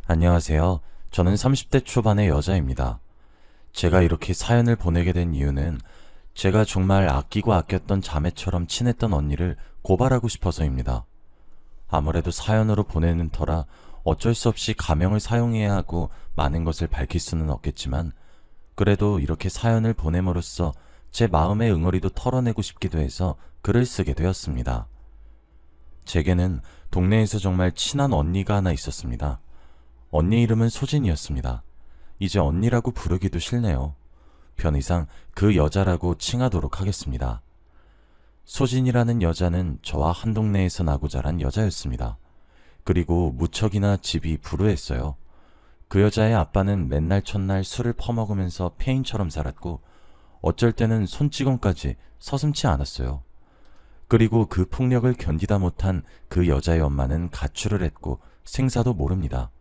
안녕하세요. 저는 30대 초반의 여자입니다. 제가 이렇게 사연을 보내게 된 이유는 제가 정말 아끼고 아꼈던 자매처럼 친했던 언니를 고발하고 싶어서입니다. 아무래도 사연으로 보내는 터라 어쩔 수 없이 가명을 사용해야 하고 많은 것을 밝힐 수는 없겠지만 그래도 이렇게 사연을 보냄으로써 제 마음의 응어리도 털어내고 싶기도 해서 글을 쓰게 되었습니다. 제게는 동네에서 정말 친한 언니가 하나 있었습니다. 언니 이름은 소진이었습니다. 이제 언니라고 부르기도 싫네요. 편의상 그 여자라고 칭하도록 하겠습니다. 소진이라는 여자는 저와 한 동네에서 나고 자란 여자였습니다. 그리고 무척이나 집이 불우했어요. 그 여자의 아빠는 맨날 첫날 술을 퍼먹으면서 폐인처럼 살았고 어쩔 때는 손찌검까지 서슴지 않았어요. 그리고 그 폭력을 견디다 못한 그 여자의 엄마는 가출을 했고 생사도 모릅니다.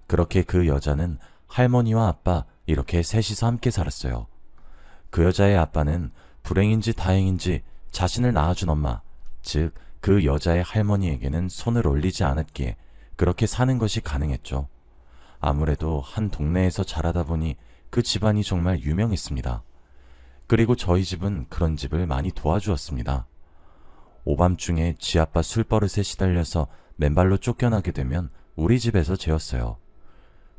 그렇게 그 여자는 할머니와 아빠 이렇게 셋이서 함께 살았어요. 그 여자의 아빠는 불행인지 다행인지 자신을 낳아준 엄마, 즉 그 여자의 할머니에게는 손을 올리지 않았기에 그렇게 사는 것이 가능했죠. 아무래도 한 동네에서 자라다 보니 그 집안이 정말 유명했습니다. 그리고 저희 집은 그런 집을 많이 도와주었습니다. 오밤중에 지 아빠 술버릇에 시달려서 맨발로 쫓겨나게 되면 우리 집에서 재웠어요.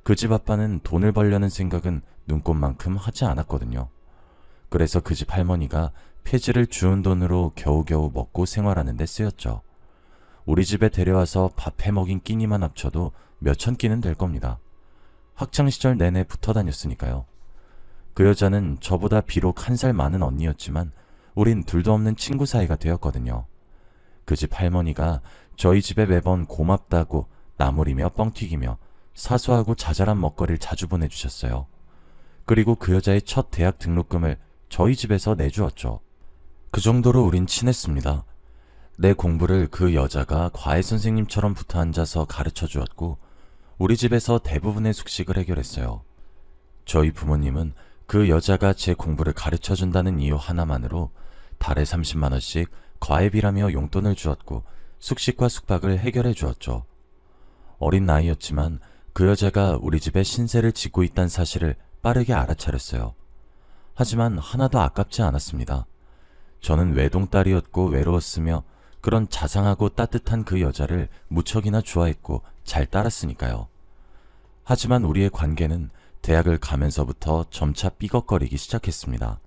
그 집 아빠는 돈을 벌려는 생각은 눈꼽만큼 하지 않았거든요. 그래서 그 집 할머니가 폐지를 주운 돈으로 겨우겨우 먹고 생활하는 데 쓰였죠. 우리 집에 데려와서 밥 해먹인 끼니만 합쳐도 몇천 끼는 될 겁니다. 학창시절 내내 붙어 다녔으니까요. 그 여자는 저보다 비록 한 살 많은 언니였지만 우린 둘도 없는 친구 사이가 되었거든요. 그 집 할머니가 저희 집에 매번 고맙다고 나물이며 뻥튀기며 사소하고 자잘한 먹거리를 자주 보내주셨어요. 그리고 그 여자의 첫 대학 등록금을 저희 집에서 내주었죠. 그 정도로 우린 친했습니다. 내 공부를 그 여자가 과외 선생님처럼 붙어 앉아서 가르쳐 주었고 우리 집에서 대부분의 숙식을 해결했어요. 저희 부모님은 그 여자가 제 공부를 가르쳐 준다는 이유 하나만으로 달에 30만 원씩 과외비라며 용돈을 주었고 숙식과 숙박을 해결해 주었죠. 어린 나이였지만 그 여자가 우리 집에 신세를 짓고 있다는 사실을 빠르게 알아차렸어요. 하지만 하나도 아깝지 않았습니다. 저는 외동딸이었고 외로웠으며 그런 자상하고 따뜻한 그 여자를 무척이나 좋아했고 잘 따랐으니까요. 하지만 우리의 관계는 대학을 가면서부터 점차 삐걱거리기 시작했습니다.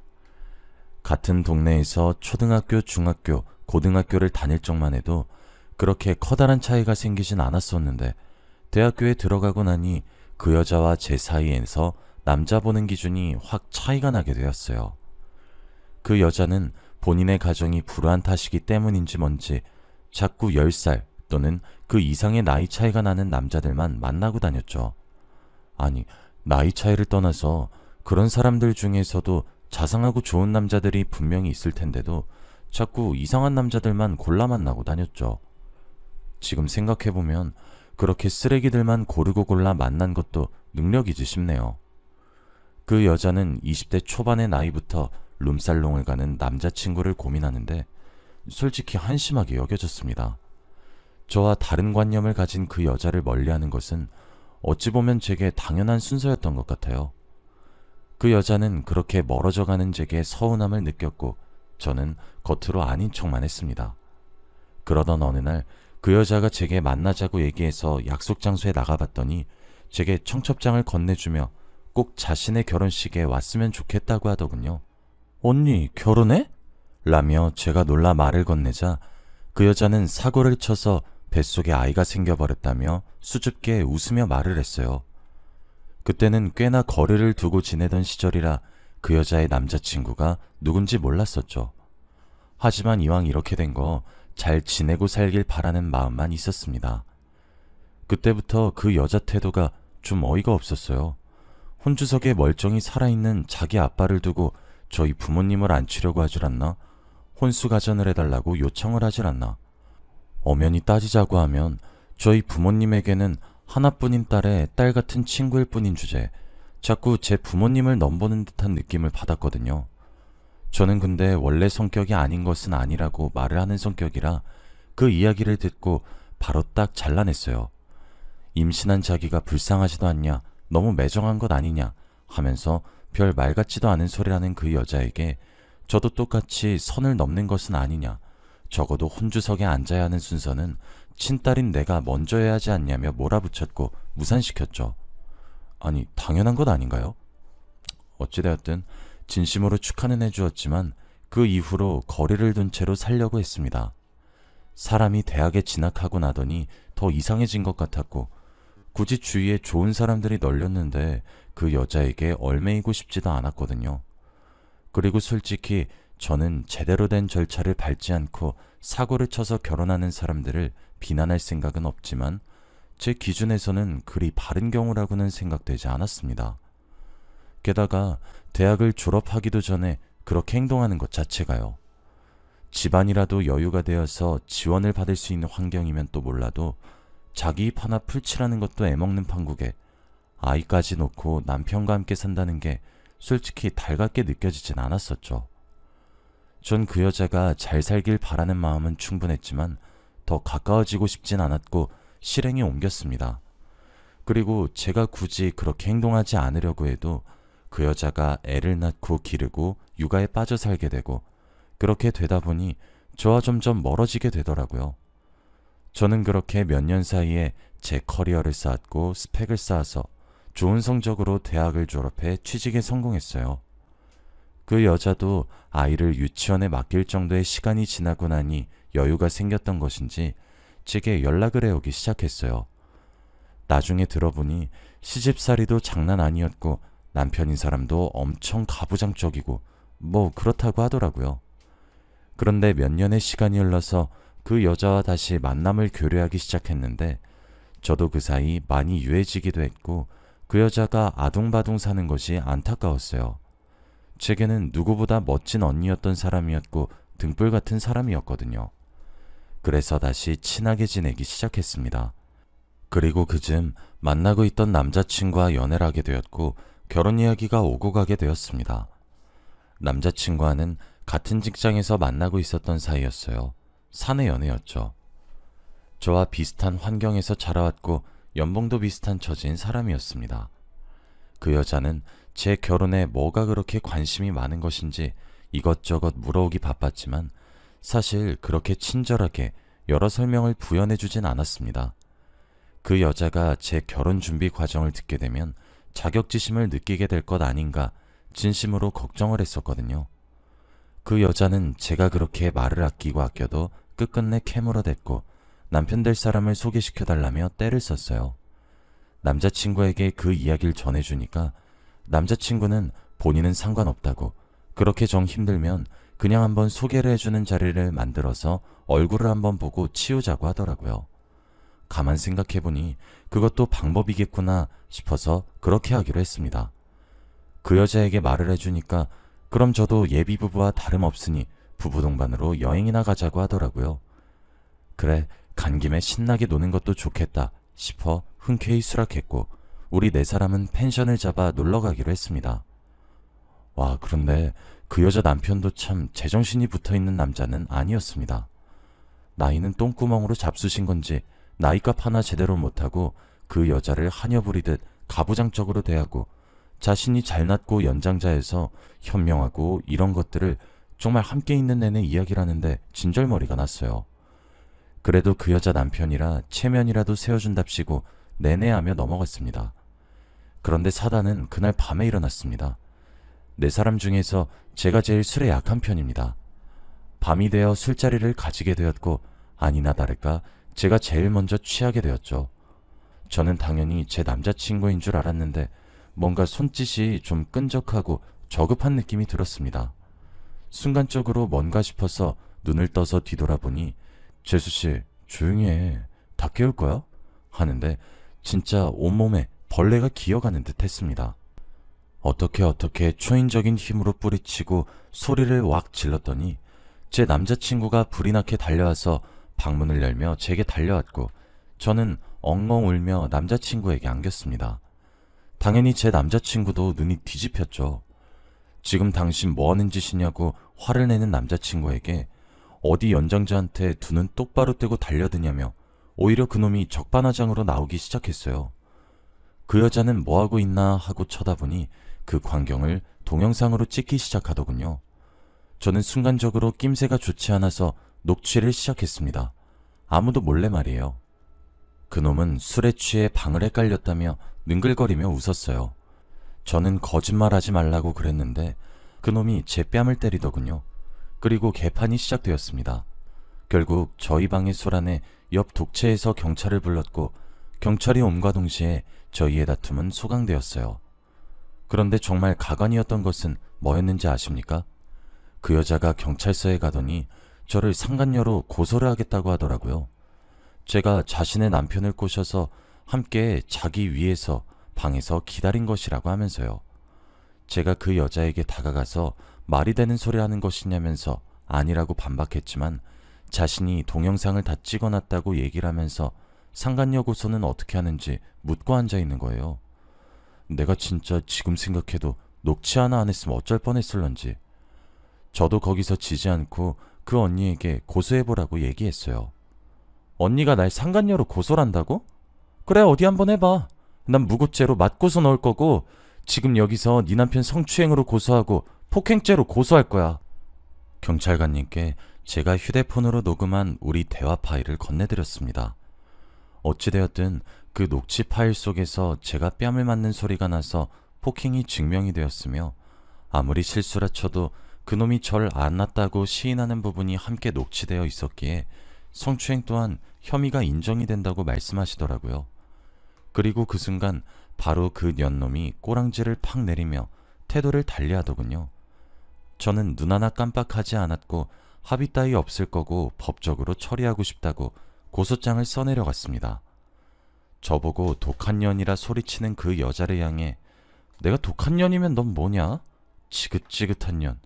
같은 동네에서 초등학교, 중학교, 고등학교를 다닐 적만 해도 그렇게 커다란 차이가 생기진 않았었는데 대학교에 들어가고 나니 그 여자와 제 사이에서 남자 보는 기준이 확 차이가 나게 되었어요. 그 여자는 본인의 가정이 불우한 탓이기 때문인지 뭔지 자꾸 10살 또는 그 이상의 나이 차이가 나는 남자들만 만나고 다녔죠. 아니, 나이 차이를 떠나서 그런 사람들 중에서도 자상하고 좋은 남자들이 분명히 있을 텐데도 자꾸 이상한 남자들만 골라 만나고 다녔죠. 지금 생각해보면 그렇게 쓰레기들만 고르고 골라 만난 것도 능력이지 싶네요. 그 여자는 20대 초반의 나이부터 룸살롱을 가는 남자친구를 고민하는데 솔직히 한심하게 여겨졌습니다. 저와 다른 관념을 가진 그 여자를 멀리하는 것은 어찌 보면 제게 당연한 순서였던 것 같아요. 그 여자는 그렇게 멀어져가는 제게 서운함을 느꼈고 저는 겉으로 아닌 척만 했습니다. 그러던 어느 날 그 여자가 제게 만나자고 얘기해서 약속 장소에 나가봤더니 제게 청첩장을 건네주며 꼭 자신의 결혼식에 왔으면 좋겠다고 하더군요. 언니 결혼해? 라며 제가 놀라 말을 건네자 그 여자는 사고를 쳐서 뱃속에 아이가 생겨버렸다며 수줍게 웃으며 말을 했어요. 그때는 꽤나 거리를 두고 지내던 시절이라 그 여자의 남자친구가 누군지 몰랐었죠. 하지만 이왕 이렇게 된 거 잘 지내고 살길 바라는 마음만 있었습니다. 그때부터 그 여자 태도가 좀 어이가 없었어요. 혼주석에 멀쩡히 살아있는 자기 아빠를 두고 저희 부모님을 앉히려고 하질 않나? 혼수가전을 해달라고 요청을 하질 않나? 엄연히 따지자고 하면 저희 부모님에게는 하나뿐인 딸의 딸 같은 친구일 뿐인 주제에 자꾸 제 부모님을 넘보는 듯한 느낌을 받았거든요. 저는 근데 원래 성격이 아닌 것은 아니라고 말을 하는 성격이라 그 이야기를 듣고 바로 딱 잘라냈어요. 임신한 자기가 불쌍하지도 않냐, 너무 매정한 것 아니냐 하면서 별 말 같지도 않은 소리라는 그 여자에게 저도 똑같이 선을 넘는 것은 아니냐, 적어도 혼주석에 앉아야 하는 순서는 친딸인 내가 먼저 해야 하지 않냐며 몰아붙였고 무산시켰죠. 아니, 당연한 것 아닌가요? 어찌되었든 진심으로 축하는 해주었지만 그 이후로 거리를 둔 채로 살려고 했습니다. 사람이 대학에 진학하고 나더니 더 이상해진 것 같았고, 굳이 주위에 좋은 사람들이 널렸는데 그 여자에게 얼매이고 싶지도 않았거든요. 그리고 솔직히 저는 제대로 된 절차를 밟지 않고 사고를 쳐서 결혼하는 사람들을 비난할 생각은 없지만 제 기준에서는 그리 바른 경우라고는 생각되지 않았습니다. 게다가 대학을 졸업하기도 전에 그렇게 행동하는 것 자체가요. 집안이라도 여유가 되어서 지원을 받을 수 있는 환경이면 또 몰라도 자기 입 하나 풀칠하는 것도 애먹는 판국에 아이까지 놓고 남편과 함께 산다는 게 솔직히 달갑게 느껴지진 않았었죠. 전 그 여자가 잘 살길 바라는 마음은 충분했지만 더 가까워지고 싶진 않았고 실행에 옮겼습니다. 그리고 제가 굳이 그렇게 행동하지 않으려고 해도 그 여자가 애를 낳고 기르고 육아에 빠져 살게 되고, 그렇게 되다 보니 저와 점점 멀어지게 되더라고요. 저는 그렇게 몇 년 사이에 제 커리어를 쌓았고 스펙을 쌓아서 좋은 성적으로 대학을 졸업해 취직에 성공했어요. 그 여자도 아이를 유치원에 맡길 정도의 시간이 지나고 나니 여유가 생겼던 것인지 제게 연락을 해오기 시작했어요. 나중에 들어보니 시집살이도 장난 아니었고 남편인 사람도 엄청 가부장적이고 뭐 그렇다고 하더라고요. 그런데 몇 년의 시간이 흘러서 그 여자와 다시 만남을 교류하기 시작했는데 저도 그 사이 많이 유해지기도 했고 그 여자가 아둥바둥 사는 것이 안타까웠어요. 제게는 누구보다 멋진 언니였던 사람이었고 등불 같은 사람이었거든요. 그래서 다시 친하게 지내기 시작했습니다. 그리고 그쯤 만나고 있던 남자친구와 연애를 하게 되었고 결혼 이야기가 오고 가게 되었습니다. 남자친구와는 같은 직장에서 만나고 있었던 사이였어요. 사내 연애였죠. 저와 비슷한 환경에서 자라왔고 연봉도 비슷한 처지인 사람이었습니다. 그 여자는 제 결혼에 뭐가 그렇게 관심이 많은 것인지 이것저것 물어오기 바빴지만 사실 그렇게 친절하게 여러 설명을 부연해주진 않았습니다. 그 여자가 제 결혼 준비 과정을 듣게 되면 자격지심을 느끼게 될 것 아닌가 진심으로 걱정을 했었거든요. 그 여자는 제가 그렇게 말을 아끼고 아껴도 끝끝내 캐물어댔고 남편 될 사람을 소개시켜달라며 떼를 썼어요. 남자친구에게 그 이야기를 전해주니까 남자친구는 본인은 상관없다고, 그렇게 정 힘들면 그냥 한번 소개를 해주는 자리를 만들어서 얼굴을 한번 보고 치우자고 하더라고요. 가만 생각해보니 그것도 방법이겠구나 싶어서 그렇게 하기로 했습니다. 그 여자에게 말을 해주니까 그럼 저도 예비부부와 다름없으니 부부동반으로 여행이나 가자고 하더라고요. 그래, 간 김에 신나게 노는 것도 좋겠다 싶어 흔쾌히 수락했고 우리 네 사람은 펜션을 잡아 놀러 가기로 했습니다. 와, 그런데 그 여자 남편도 참 제정신이 붙어있는 남자는 아니었습니다. 나이는 똥구멍으로 잡수신 건지 나이값 하나 제대로 못하고 그 여자를 하녀 부리듯 가부장적으로 대하고 자신이 잘났고 연장자여서 현명하고 이런 것들을 정말 함께 있는 내내 이야기를 하는데 진절머리가 났어요. 그래도 그 여자 남편이라 체면이라도 세워준답시고 내내하며 넘어갔습니다. 그런데 사단은 그날 밤에 일어났습니다. 네 사람 중에서 제가 제일 술에 약한 편입니다. 밤이 되어 술자리를 가지게 되었고 아니나 다를까 제가 제일 먼저 취하게 되었죠. 저는 당연히 제 남자친구인 줄 알았는데 뭔가 손짓이 좀 끈적하고 저급한 느낌이 들었습니다. 순간적으로 뭔가 싶어서 눈을 떠서 뒤돌아보니 재수씨, 조용히 해. 다 깨울 거야? 하는데 진짜 온몸에 벌레가 기어가는 듯 했습니다. 어떻게 초인적인 힘으로 뿌리치고 소리를 왁 질렀더니 제 남자친구가 불이 나게 달려와서 방문을 열며 제게 달려왔고 저는 엉엉 울며 남자친구에게 안겼습니다. 당연히 제 남자친구도 눈이 뒤집혔죠. 지금 당신 뭐하는 짓이냐고 화를 내는 남자친구에게 어디 연장자한테 두 눈 똑바로 뜨고 달려드냐며 오히려 그놈이 적반하장으로 나오기 시작했어요. 그 여자는 뭐하고 있나 하고 쳐다보니 그 광경을 동영상으로 찍기 시작하더군요. 저는 순간적으로 낌새가 좋지 않아서 녹취를 시작했습니다. 아무도 몰래 말이에요. 그놈은 술에 취해 방을 헷갈렸다며 능글거리며 웃었어요. 저는 거짓말하지 말라고 그랬는데 그놈이 제 뺨을 때리더군요. 그리고 개판이 시작되었습니다. 결국 저희 방의 소란에 옆 독채에서 경찰을 불렀고 경찰이 옴과 동시에 저희의 다툼은 소강되었어요. 그런데 정말 가관이었던 것은 뭐였는지 아십니까? 그 여자가 경찰서에 가더니 저를 상간녀로 고소를 하겠다고 하더라고요. 제가 자신의 남편을 꼬셔서 함께 자기 위에서 방에서 기다린 것이라고 하면서요. 제가 그 여자에게 다가가서 말이 되는 소리 하는 것이냐면서 아니라고 반박했지만 자신이 동영상을 다 찍어놨다고 얘기를 하면서 상간녀 고소는 어떻게 하는지 묻고 앉아있는 거예요. 내가 진짜 지금 생각해도 녹취 하나 안 했으면 어쩔 뻔했을런지. 저도 거기서 지지 않고 그 언니에게 고소해보라고 얘기했어요. 언니가 날 상간녀로 고소를 한다고? 그래, 어디 한번 해봐. 난 무고죄로 맞고서 넣을 거고 지금 여기서 네 남편 성추행으로 고소하고 폭행죄로 고소할 거야. 경찰관님께 제가 휴대폰으로 녹음한 우리 대화 파일을 건네드렸습니다. 어찌되었든 그 녹취 파일 속에서 제가 뺨을 맞는 소리가 나서 폭행이 증명이 되었으며 아무리 실수라 쳐도 그놈이 절 안 놨다고 시인하는 부분이 함께 녹취되어 있었기에 성추행 또한 혐의가 인정이 된다고 말씀하시더라고요. 그리고 그 순간 바로 그 년놈이 꼬랑지를 팍 내리며 태도를 달리하더군요. 저는 눈 하나 깜빡하지 않았고 합의 따위 없을 거고 법적으로 처리하고 싶다고 고소장을 써내려갔습니다. 저보고 독한 년이라 소리치는 그 여자를 향해 내가 독한 년이면 넌 뭐냐? 지긋지긋한 년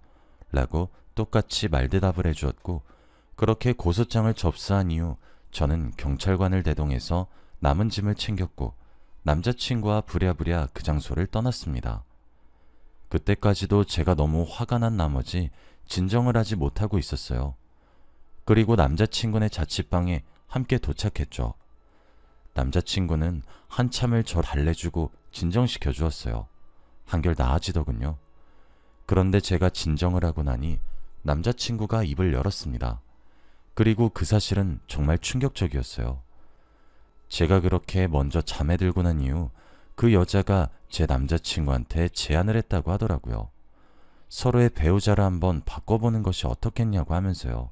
라고 똑같이 말대답을 해주었고 그렇게 고소장을 접수한 이후 저는 경찰관을 대동해서 남은 짐을 챙겼고 남자친구와 부랴부랴 그 장소를 떠났습니다. 그때까지도 제가 너무 화가 난 나머지 진정을 하지 못하고 있었어요. 그리고 남자친구네 자취방에 함께 도착했죠. 남자친구는 한참을 절 달래주고 진정시켜 주었어요. 한결 나아지더군요. 그런데 제가 진정을 하고 나니 남자친구가 입을 열었습니다. 그리고 그 사실은 정말 충격적이었어요. 제가 그렇게 먼저 잠에 들고 난 이후 그 여자가 제 남자친구한테 제안을 했다고 하더라고요. 서로의 배우자를 한번 바꿔보는 것이 어떻겠냐고 하면서요.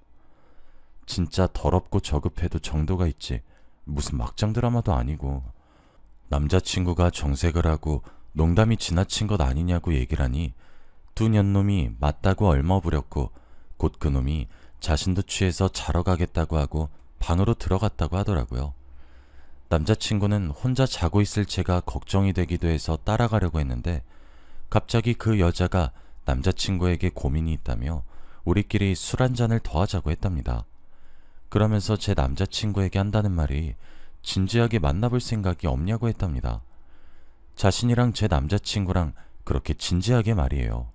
진짜 더럽고 저급해도 정도가 있지 무슨 막장 드라마도 아니고. 남자친구가 정색을 하고 농담이 지나친 것 아니냐고 얘기를 하니 두 년놈이 맞다고 얼머부렸고 곧 그놈이 자신도 취해서 자러 가겠다고 하고 방으로 들어갔다고 하더라고요. 남자친구는 혼자 자고 있을 제가 걱정이 되기도 해서 따라가려고 했는데 갑자기 그 여자가 남자친구에게 고민이 있다며 우리끼리 술 한 잔을 더 하자고 했답니다. 그러면서 제 남자친구에게 한다는 말이 진지하게 만나볼 생각이 없냐고 했답니다. 자신이랑 제 남자친구랑 그렇게 진지하게 말이에요.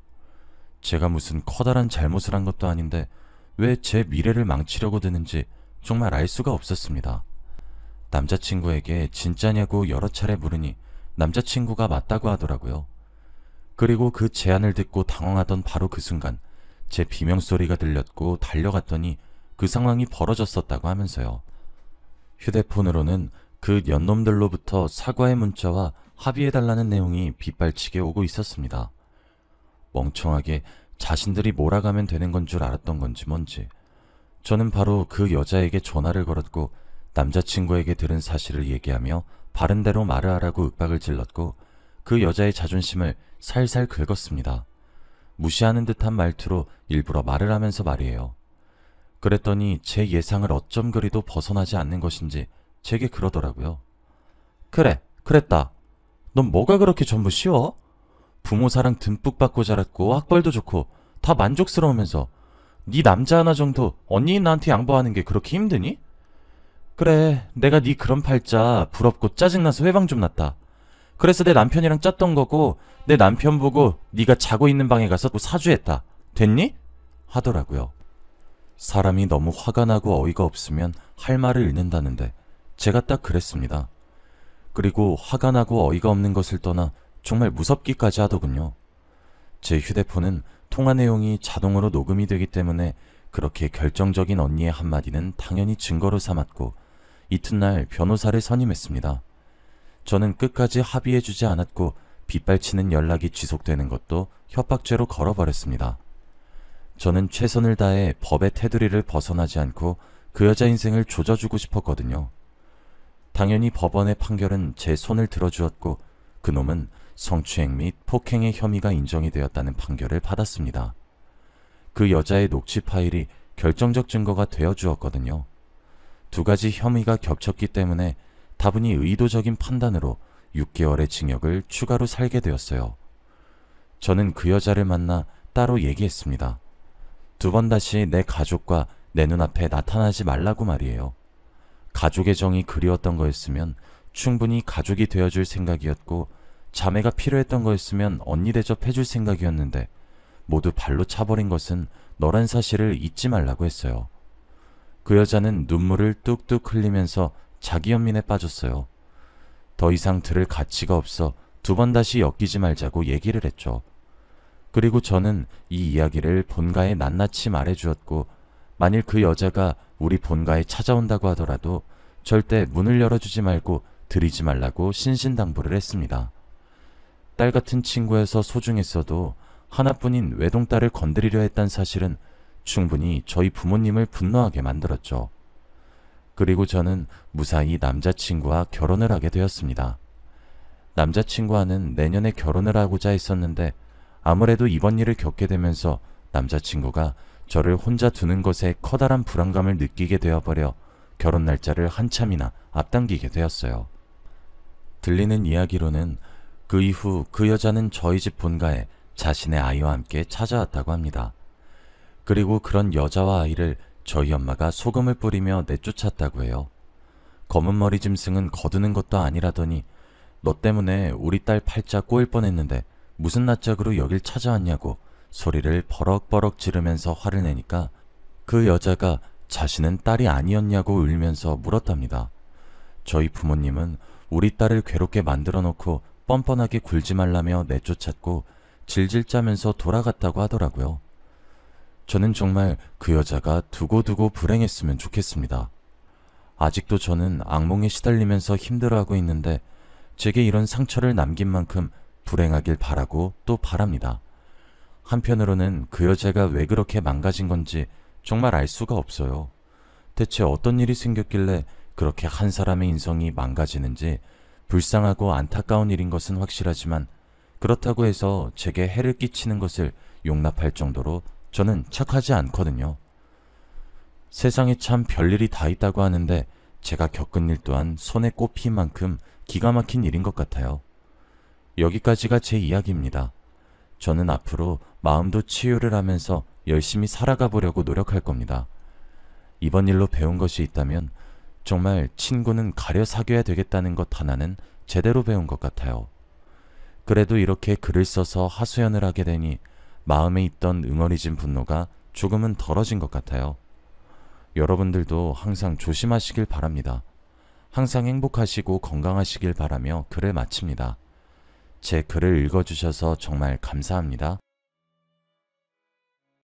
제가 무슨 커다란 잘못을 한 것도 아닌데 왜 제 미래를 망치려고 드는지 정말 알 수가 없었습니다. 남자친구에게 진짜냐고 여러 차례 물으니 남자친구가 맞다고 하더라고요. 그리고 그 제안을 듣고 당황하던 바로 그 순간 제 비명소리가 들렸고 달려갔더니 그 상황이 벌어졌었다고 하면서요. 휴대폰으로는 그 연놈들로부터 사과의 문자와 합의해달라는 내용이 빗발치게 오고 있었습니다. 멍청하게 자신들이 몰아가면 되는 건 줄 알았던 건지 뭔지 저는 바로 그 여자에게 전화를 걸었고 남자친구에게 들은 사실을 얘기하며 바른 대로 말을 하라고 윽박을 질렀고 그 여자의 자존심을 살살 긁었습니다. 무시하는 듯한 말투로 일부러 말을 하면서 말이에요. 그랬더니 제 예상을 어쩜 그리도 벗어나지 않는 것인지 제게 그러더라고요. 그래, 그랬다. 넌 뭐가 그렇게 전부 쉬워? 부모 사랑 듬뿍 받고 자랐고 학벌도 좋고 다 만족스러우면서 네 남자 하나 정도 언니인 나한테 양보하는 게 그렇게 힘드니? 그래, 내가 네 그런 팔자 부럽고 짜증나서 회방 좀 났다. 그래서 내 남편이랑 짰던 거고 내 남편 보고 네가 자고 있는 방에 가서 또 사주했다. 됐니? 하더라고요. 사람이 너무 화가 나고 어이가 없으면 할 말을 잃는다는데 제가 딱 그랬습니다. 그리고 화가 나고 어이가 없는 것을 떠나 정말 무섭기까지 하더군요. 제 휴대폰은 통화 내용이 자동으로 녹음이 되기 때문에 그렇게 결정적인 언니의 한마디는 당연히 증거로 삼았고 이튿날 변호사를 선임했습니다. 저는 끝까지 합의해주지 않았고 빗발치는 연락이 지속되는 것도 협박죄로 걸어버렸습니다. 저는 최선을 다해 법의 테두리를 벗어나지 않고 그 여자 인생을 조져주고 싶었거든요. 당연히 법원의 판결은 제 손을 들어주었고 그놈은 성추행 및 폭행의 혐의가 인정이 되었다는 판결을 받았습니다. 그 여자의 녹취 파일이 결정적 증거가 되어주었거든요. 두 가지 혐의가 겹쳤기 때문에 다분히 의도적인 판단으로 6개월의 징역을 추가로 살게 되었어요. 저는 그 여자를 만나 따로 얘기했습니다. 2번 다시 내 가족과 내 눈앞에 나타나지 말라고 말이에요. 가족의 정이 그리웠던 거였으면 충분히 가족이 되어줄 생각이었고 자매가 필요했던 거였으면 언니 대접해줄 생각이었는데 모두 발로 차버린 것은 너란 사실을 잊지 말라고 했어요. 그 여자는 눈물을 뚝뚝 흘리면서 자기 연민에 빠졌어요. 더 이상 들을 가치가 없어 2번 다시 엮이지 말자고 얘기를 했죠. 그리고 저는 이 이야기를 본가에 낱낱이 말해주었고 만일 그 여자가 우리 본가에 찾아온다고 하더라도 절대 문을 열어주지 말고 들이지 말라고 신신당부를 했습니다. 딸 같은 친구여서 소중했어도 하나뿐인 외동딸을 건드리려 했단 사실은 충분히 저희 부모님을 분노하게 만들었죠. 그리고 저는 무사히 남자친구와 결혼을 하게 되었습니다. 남자친구와는 내년에 결혼을 하고자 했었는데 아무래도 이번 일을 겪게 되면서 남자친구가 저를 혼자 두는 것에 커다란 불안감을 느끼게 되어버려 결혼 날짜를 한참이나 앞당기게 되었어요. 들리는 이야기로는 그 이후 그 여자는 저희 집 본가에 자신의 아이와 함께 찾아왔다고 합니다. 그리고 그런 여자와 아이를 저희 엄마가 소금을 뿌리며 내쫓았다고 해요. 검은 머리 짐승은 거두는 것도 아니라더니 너 때문에 우리 딸 팔자 꼬일 뻔했는데 무슨 낯짝으로 여길 찾아왔냐고 소리를 버럭버럭 지르면서 화를 내니까 그 여자가 자신은 딸이 아니었냐고 울면서 물었답니다. 저희 부모님은 우리 딸을 괴롭게 만들어 놓고 뻔뻔하게 굴지 말라며 내쫓았고 질질 짜면서 돌아갔다고 하더라고요. 저는 정말 그 여자가 두고두고 불행했으면 좋겠습니다. 아직도 저는 악몽에 시달리면서 힘들어하고 있는데 제게 이런 상처를 남긴 만큼 불행하길 바라고 또 바랍니다. 한편으로는 그 여자가 왜 그렇게 망가진 건지 정말 알 수가 없어요. 대체 어떤 일이 생겼길래 그렇게 한 사람의 인성이 망가지는지 불쌍하고 안타까운 일인 것은 확실하지만 그렇다고 해서 제게 해를 끼치는 것을 용납할 정도로 저는 착하지 않거든요. 세상에 참 별일이 다 있다고 하는데 제가 겪은 일 또한 손에 꼽힐 만큼 기가 막힌 일인 것 같아요. 여기까지가 제 이야기입니다. 저는 앞으로 마음도 치유를 하면서 열심히 살아가 보려고 노력할 겁니다. 이번 일로 배운 것이 있다면 정말 친구는 가려 사귀어야 되겠다는 것 하나는 제대로 배운 것 같아요. 그래도 이렇게 글을 써서 하소연을 하게 되니 마음에 있던 응어리진 분노가 조금은 덜어진 것 같아요. 여러분들도 항상 조심하시길 바랍니다. 항상 행복하시고 건강하시길 바라며 글을 마칩니다. 제 글을 읽어주셔서 정말 감사합니다.